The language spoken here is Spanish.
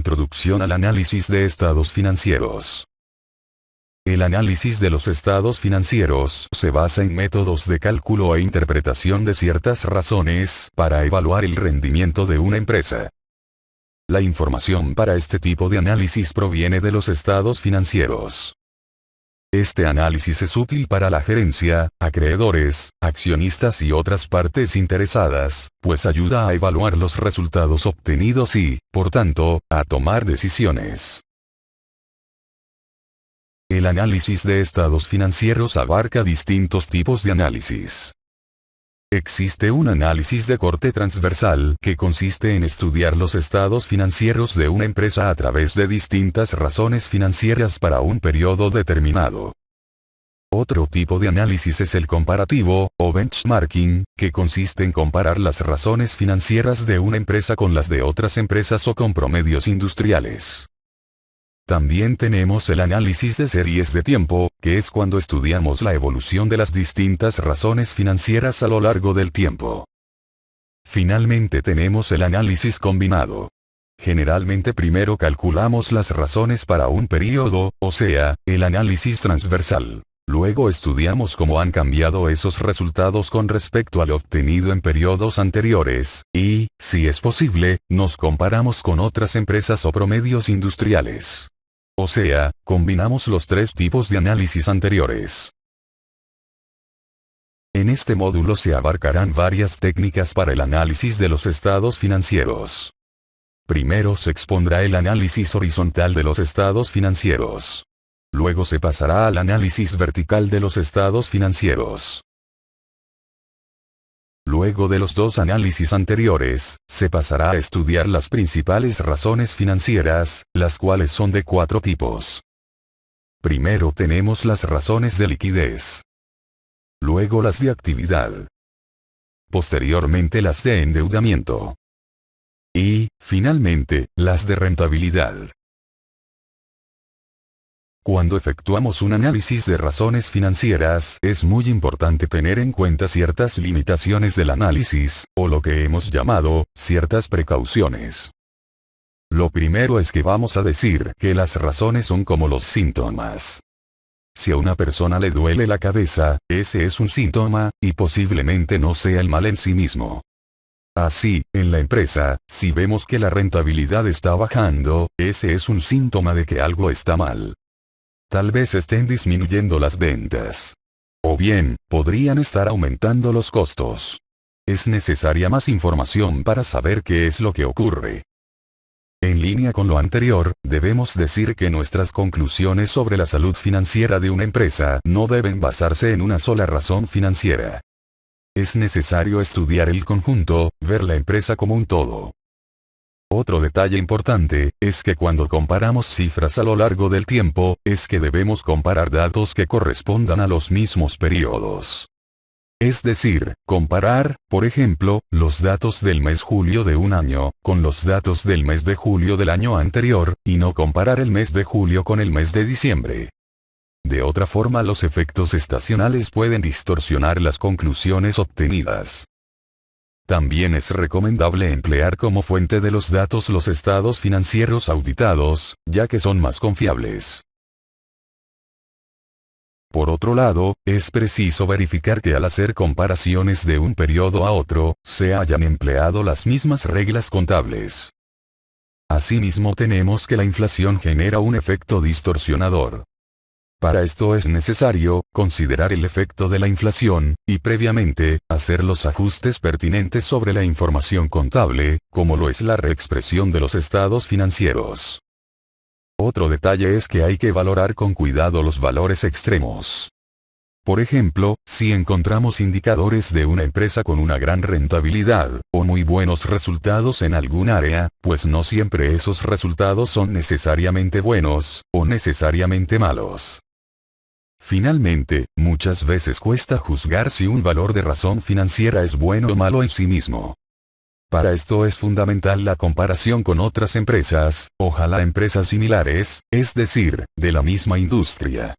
Introducción al análisis de estados financieros. El análisis de los estados financieros se basa en métodos de cálculo e interpretación de ciertas razones para evaluar el rendimiento de una empresa. La información para este tipo de análisis proviene de los estados financieros. Este análisis es útil para la gerencia, acreedores, accionistas y otras partes interesadas, pues ayuda a evaluar los resultados obtenidos y, por tanto, a tomar decisiones. El análisis de estados financieros abarca distintos tipos de análisis. Existe un análisis de corte transversal que consiste en estudiar los estados financieros de una empresa a través de distintas razones financieras para un periodo determinado. Otro tipo de análisis es el comparativo, o benchmarking, que consiste en comparar las razones financieras de una empresa con las de otras empresas o con promedios industriales. También tenemos el análisis de series de tiempo, que es cuando estudiamos la evolución de las distintas razones financieras a lo largo del tiempo. Finalmente tenemos el análisis combinado. Generalmente primero calculamos las razones para un periodo, o sea, el análisis transversal. Luego estudiamos cómo han cambiado esos resultados con respecto a lo obtenido en periodos anteriores, y, si es posible, nos comparamos con otras empresas o promedios industriales. O sea, combinamos los tres tipos de análisis anteriores. En este módulo se abarcarán varias técnicas para el análisis de los estados financieros. Primero se expondrá el análisis horizontal de los estados financieros. Luego se pasará al análisis vertical de los estados financieros. Luego de los dos análisis anteriores, se pasará a estudiar las principales razones financieras, las cuales son de 4 tipos. Primero tenemos las razones de liquidez. Luego las de actividad. Posteriormente las de endeudamiento. Y, finalmente, las de rentabilidad. Cuando efectuamos un análisis de razones financieras, es muy importante tener en cuenta ciertas limitaciones del análisis, o lo que hemos llamado, ciertas precauciones. Lo primero es que vamos a decir que las razones son como los síntomas. Si a una persona le duele la cabeza, ese es un síntoma, y posiblemente no sea el mal en sí mismo. Así, en la empresa, si vemos que la rentabilidad está bajando, ese es un síntoma de que algo está mal. Tal vez estén disminuyendo las ventas. O bien, podrían estar aumentando los costos. Es necesaria más información para saber qué es lo que ocurre. En línea con lo anterior, debemos decir que nuestras conclusiones sobre la salud financiera de una empresa no deben basarse en una sola razón financiera. Es necesario estudiar el conjunto, ver la empresa como un todo. Otro detalle importante, es que cuando comparamos cifras a lo largo del tiempo, es que debemos comparar datos que correspondan a los mismos periodos. Es decir, comparar, por ejemplo, los datos del mes julio de un año, con los datos del mes de julio del año anterior, y no comparar el mes de julio con el mes de diciembre. De otra forma los efectos estacionales pueden distorsionar las conclusiones obtenidas. También es recomendable emplear como fuente de los datos los estados financieros auditados, ya que son más confiables. Por otro lado, es preciso verificar que al hacer comparaciones de un periodo a otro, se hayan empleado las mismas reglas contables. Asimismo tenemos que la inflación genera un efecto distorsionador. Para esto es necesario considerar el efecto de la inflación, y previamente, hacer los ajustes pertinentes sobre la información contable, como lo es la reexpresión de los estados financieros. Otro detalle es que hay que valorar con cuidado los valores extremos. Por ejemplo, si encontramos indicadores de una empresa con una gran rentabilidad, o muy buenos resultados en algún área, pues no siempre esos resultados son necesariamente buenos, o necesariamente malos. Finalmente, muchas veces cuesta juzgar si un valor de razón financiera es bueno o malo en sí mismo. Para esto es fundamental la comparación con otras empresas, ojalá empresas similares, es decir, de la misma industria.